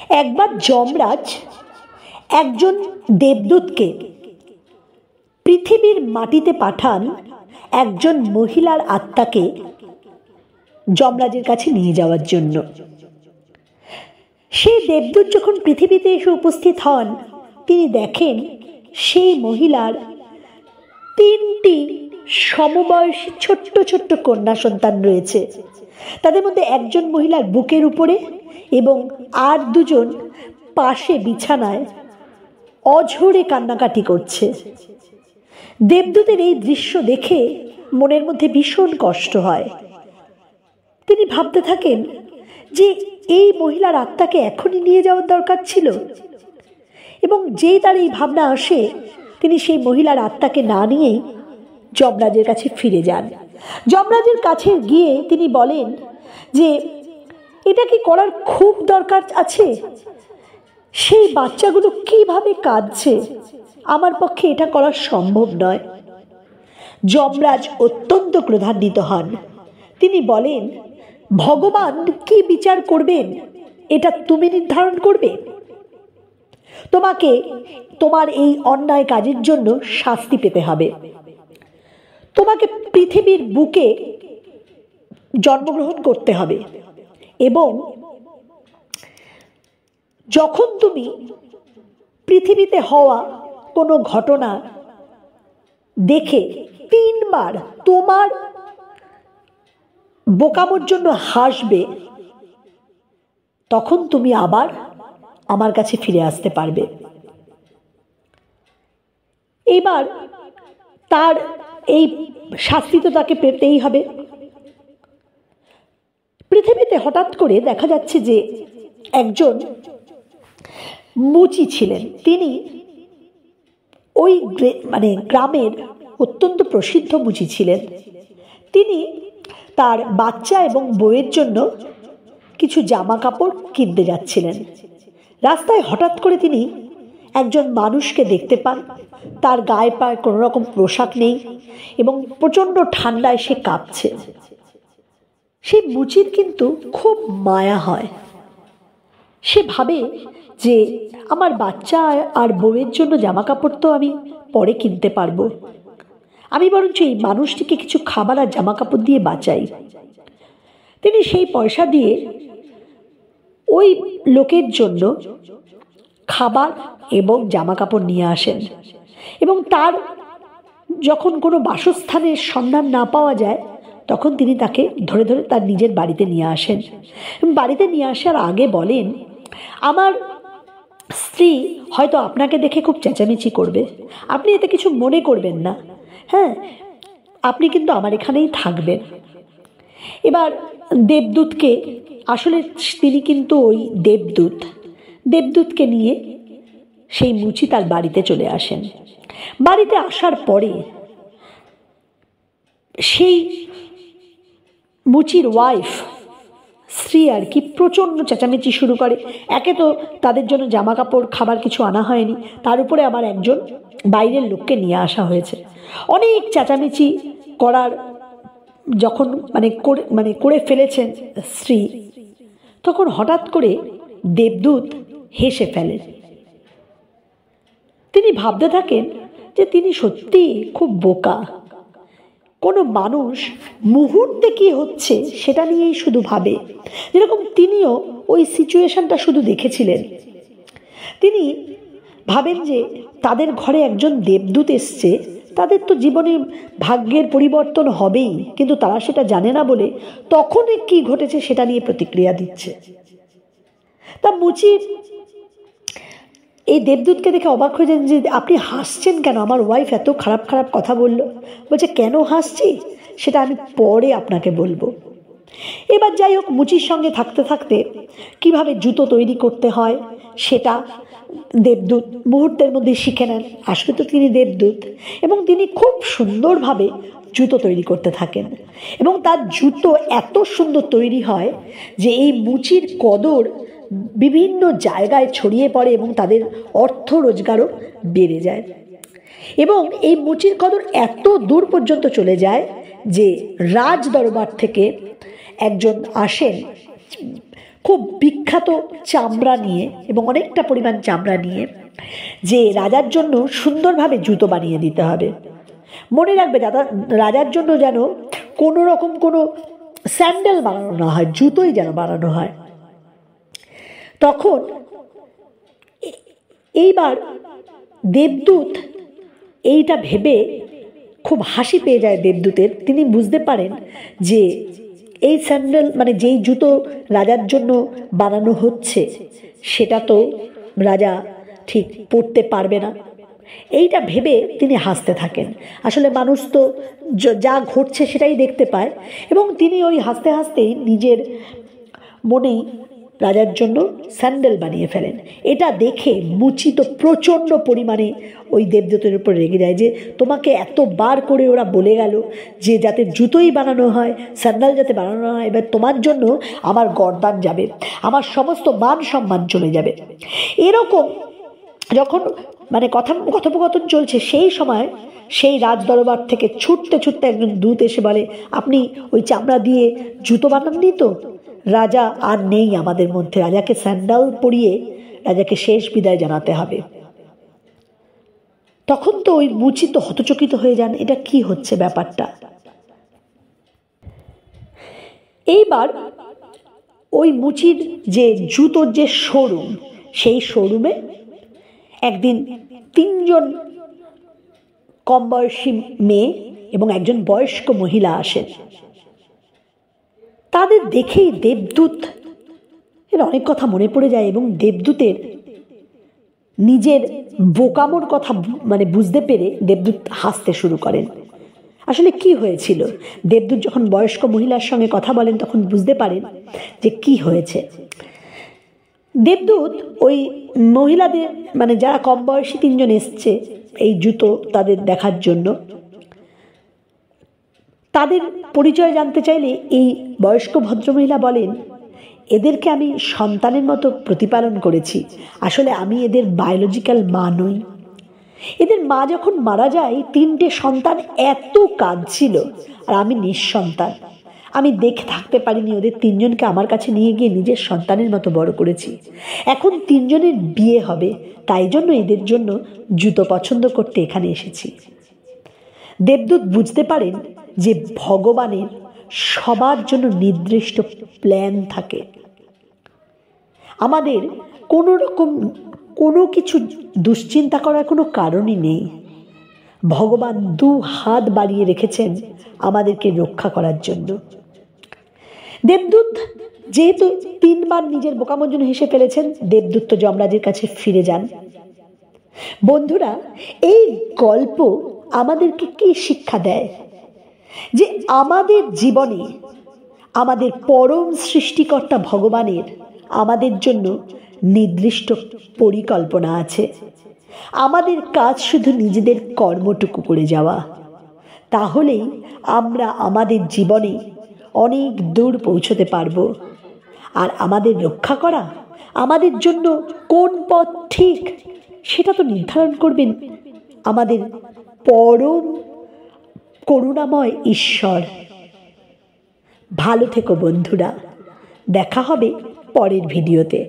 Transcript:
একবার যমরাজ একজন দেবদূতকে পৃথিবীর মাটিতে পাঠান একজন মহিলার আত্মাকে যমরাজের কাছে নিয়ে যাওয়ার জন্য। সেই দেবদূত যখন পৃথিবীতে এসে উপস্থিত হন, তিনি দেখেন সেই মহিলার 3টি সমবয়সী ছোট্ট ছোট্ট কন্যা সন্তান রয়েছে। তাদের মধ্যে একজন মহিলার বুকের উপরে এবং আর 2জন পাশে বিছানায় অঝরে কান্নাকাটি করছে। দেবদূতের এই দৃশ্য দেখে মনের মধ্যে ভীষণ কষ্ট হয়। তিনি ভাবতে থাকেন যে এই মহিলার আত্মাকে এখনই নিয়ে যাওয়ার দরকার ছিল, এবং যেই তার এই ভাবনা আসে, তিনি সেই মহিলার আত্মাকে না নিয়েই যমরাজের কাছে ফিরে যান। যমরাজের কাছে গিয়ে তিনি বলেন যে এটা কি করার খুব দরকার আছে? সেই বাচ্চাগুলো কিভাবে কাঁদছে, আমার পক্ষে এটা করা সম্ভব নয়। যমরাজ অত্যন্ত ক্রোধান্বিত হন। তিনি বলেন, ভগবান কি বিচার করবেন এটা তুমি নির্ধারণ করবে? তোমাকে তোমার এই অন্যায় কাজের জন্য শাস্তি পেতে হবে। তোমাকে পৃথিবীর বুকে জন্মগ্রহণ করতে হবে, এবং যখন তুমি পৃথিবীতে হওয়া কোনো ঘটনা দেখে 3 বার তোমার বোকামোর জন্য হাসবে, তখন তুমি আবার আমার কাছে ফিরে আসতে পারবে। এবার তার এই শাস্তি তো তাকে পেতেই হবে। পৃথিবীতে হঠাৎ করে দেখা যাচ্ছে যে একজন মুচি ছিলেন। তিনি ওই গ্রামের অত্যন্ত প্রসিদ্ধ মুচি ছিলেন। তিনি তার বাচ্চা এবং বউয়ের জন্য কিছু জামা কাপড় কিনতে যাচ্ছিলেন। রাস্তায় হঠাৎ করে তিনি একজন মানুষকে দেখতে পান। তার গায়ে পায়ে কোনো রকম পোশাক নেই এবং প্রচণ্ড ঠান্ডায় সে কাঁপছে। সেই মুচির কিন্তু খুব মায়া হয়। সে ভাবে যে আমার বাচ্চা আর বউয়ের জন্য জামা কাপড় তো আমি পরে কিনতে পারবো, আমি বরঞ্চ এই মানুষটিকে কিছু খাবার আর জামা কাপড় দিয়ে বাঁচাই। তিনি সেই পয়সা দিয়ে ওই লোকের জন্য খাবার এবং জামা কাপড় নিয়ে আসেন, এবং তার যখন কোনো বাসস্থানের সন্ধান না পাওয়া যায়, তখন তিনি তাকে ধরে ধরে তার নিজের বাড়িতে নিয়ে আসেন। বাড়িতে নিয়ে আসার আগে বলেন, আমার স্ত্রী হয়তো আপনাকে দেখে খুব চেঁচামেচি করবে, আপনি এতে কিছু মনে করবেন না, হ্যাঁ, আপনি কিন্তু আমার এখানেই থাকবেন। এবার দেবদূতকে, আসলে তিনি কিন্তু ওই দেবদূতকে নিয়ে সেই মুচি তার বাড়িতে চলে আসেন। বাড়িতে আসার পরে সেই মুচির ওয়াইফ, স্ত্রী আর কি, প্রচণ্ড চেঁচামেচি শুরু করে। একে তো তাদের জন্য জামা কাপড় খাবার কিছু আনা হয়নি, তার উপরে আবার একজন বাইরের লোককে নিয়ে আসা হয়েছে। অনেক চেঁচামেচি করার যখন করে ফেলেছেন স্ত্রী, তখন হঠাৎ করে দেবদূত হেসে ফেলেন। তিনি ভাবতে থাকেন যে তিনি সত্যি খুব বোকা। কোনো মানুষ মুহূর্তে কি হচ্ছে সেটা নিয়েই শুধু ভাবে, যেরকম তিনিও ওই সিচুয়েশনটা শুধু দেখেছিলেন। তিনি ভাবেন যে তাদের ঘরে একজন দেবদূত এসছে, তাদের তো জীবনে ভাগ্যের পরিবর্তন হবেই, কিন্তু তারা সেটা জানে না বলে তখন কি ঘটেছে সেটা নিয়ে প্রতিক্রিয়া দিচ্ছে। তা মুচি এই দেবদূতকে দেখে অবাক হয়ে যান যে আপনি হাসছেন কেন, আমার ওয়াইফ এত খারাপ খারাপ কথা বলল। বলছে, কেন হাসছি সেটা আমি পরে আপনাকে বলবো। এবার যাই হোক, মুচির সঙ্গে থাকতে থাকতে কিভাবে জুতো তৈরি করতে হয় সেটা দেবদূত মুহূর্তের মধ্যে শিখে নেন। আসলে তো তিনি দেবদূত, এবং তিনি খুব সুন্দরভাবে জুতো তৈরি করতে থাকেন, এবং তার জুতো এত সুন্দর তৈরি হয় যে এই মুচির কদর বিভিন্ন জায়গায় ছড়িয়ে পড়ে এবং তাদের অর্থ রোজগারও বেড়ে যায়। এবং এই মুচির কদর এত দূর পর্যন্ত চলে যায় যে রাজ দরবার থেকে একজন আসেন, খুব বিখ্যাত চামড়া নিয়ে এবং অনেকটা পরিমাণ চামড়া নিয়ে যে রাজার জন্য সুন্দরভাবে জুতো বানিয়ে দিতে হবে। মনে রাখবে রাজার জন্য যেন কোনো রকম কোনো স্যান্ডেল বানানো না হয়, জুতোই যেন বানানো হয়। তখন এইবার দেবদূত এইটা ভেবে খুব হাসি পেয়ে যায় দেবদূতের। তিনি বুঝতে পারেন যে এই স্যান্ডেল মানে যেই জুতো রাজার জন্য বানানো হচ্ছে সেটা তো রাজা ঠিক পরতে পারবে না। এইটা ভেবে তিনি হাসতে থাকেন। আসলে মানুষ তো যা ঘটছে সেটাই দেখতে পায়, এবং তিনি ওই হাসতে হাসতেই নিজের মনেই রাজার জন্য স্যান্ডেল বানিয়ে ফেলেন। এটা দেখে মুচি তো প্রচণ্ড পরিমাণে ওই দেবদূতের উপর রেগে যায় যে তোমাকে এতবার করে ওরা বলে গেল যে যাতে জুতোই বানানো হয়, স্যান্ডেল যাতে বানানো হয়, এবার তোমার জন্য আমার গর্দান যাবে, আমার সমস্ত মান সম্মান চলে যাবে। এরকম যখন মানে কথোপকথন চলছে, সেই সময় সেই রাজদরবার থেকে ছুটতে ছুটতে একজন দূত এসে বলে, আপনি ওই চামড়া দিয়ে জুতো বানাননি তো? রাজা আর নেই আমাদের মধ্যে, রাজাকে স্যান্ডেল পরিয়ে রাজাকে শেষ বিদায় জানাতে হবে। তখন তো ওই মুচি তো হতচকিত হয়ে যান, এটা কি হচ্ছে ব্যাপারটা। এইবার ওই মুচির যে জুতোর যে শোরুম, সেই শোরুমে একদিন 3জন কম বয়সী মেয়ে এবং একজন বয়স্ক মহিলা আসেন। তাদের দেখেই দেবদূত এর অনেক কথা মনে পড়ে যায়, এবং দেবদূতের নিজের বোকামোর কথা মানে বুঝতে পেরে দেবদূত হাসতে শুরু করেন। আসলে কি হয়েছিল, দেবদূত যখন বয়স্ক মহিলার সঙ্গে কথা বলেন তখন বুঝতে পারেন যে কি হয়েছে। দেবদূত ওই মহিলাদের মানে যারা কম বয়সী 3জন এসছে এই জুতো তাদের দেখার জন্য, তাদের পরিচয় জানতে চাইলে এই বয়স্ক ভদ্রমহিলা বলেন, এদেরকে আমি সন্তানের মতো প্রতিপালন করেছি, আসলে আমি এদের বায়োলজিক্যাল মা নই। এদের মা যখন মারা যায় 3টে সন্তান এত কাঁদছিল, আর আমি নিঃসন্তান, আমি দেখে থাকতে পারিনি। ওদের 3জনকে আমার কাছে নিয়ে গিয়ে নিজের সন্তানের মতো বড় করেছি। এখন 3জনের বিয়ে হবে, তাই জন্য এদের জন্য জুতো পছন্দ করতে এখানে এসেছি। দেবদূত বুঝতে পারেন যে ভগবানের সবার জন্য নির্দিষ্ট প্ল্যান থাকে। আমাদের কোনো রকম কোনো কিছু দুশ্চিন্তা করার কোনো কারণই নেই। ভগবান 2 হাত বাড়িয়ে রেখেছেন আমাদেরকে রক্ষা করার জন্য। দেবদূত যেহেতু 3বার নিজের বোকামোর জন্য হেসে ফেলেছেন, দেবদূত তো যমরাজের কাছে ফিরে যান। বন্ধুরা, এই গল্প আমাদেরকে কি শিক্ষা দেয়? যে আমাদের জীবনে আমাদের পরম সৃষ্টিকর্তা ভগবানের আমাদের জন্য নির্দিষ্ট পরিকল্পনা আছে। আমাদের কাজ শুধু নিজেদের কর্মটুকু করে যাওয়া, তাহলেই আমরা আমাদের জীবনে অনেক দূর পৌঁছতে পারবো। আর আমাদের রক্ষা করা, আমাদের জন্য কোন পথ ঠিক সেটা তো নির্ধারণ করবেন আমাদের পরম করুণাময় ঈশ্বর। ভালো থেকো বন্ধুরা, দেখা হবে পরের ভিডিওতে।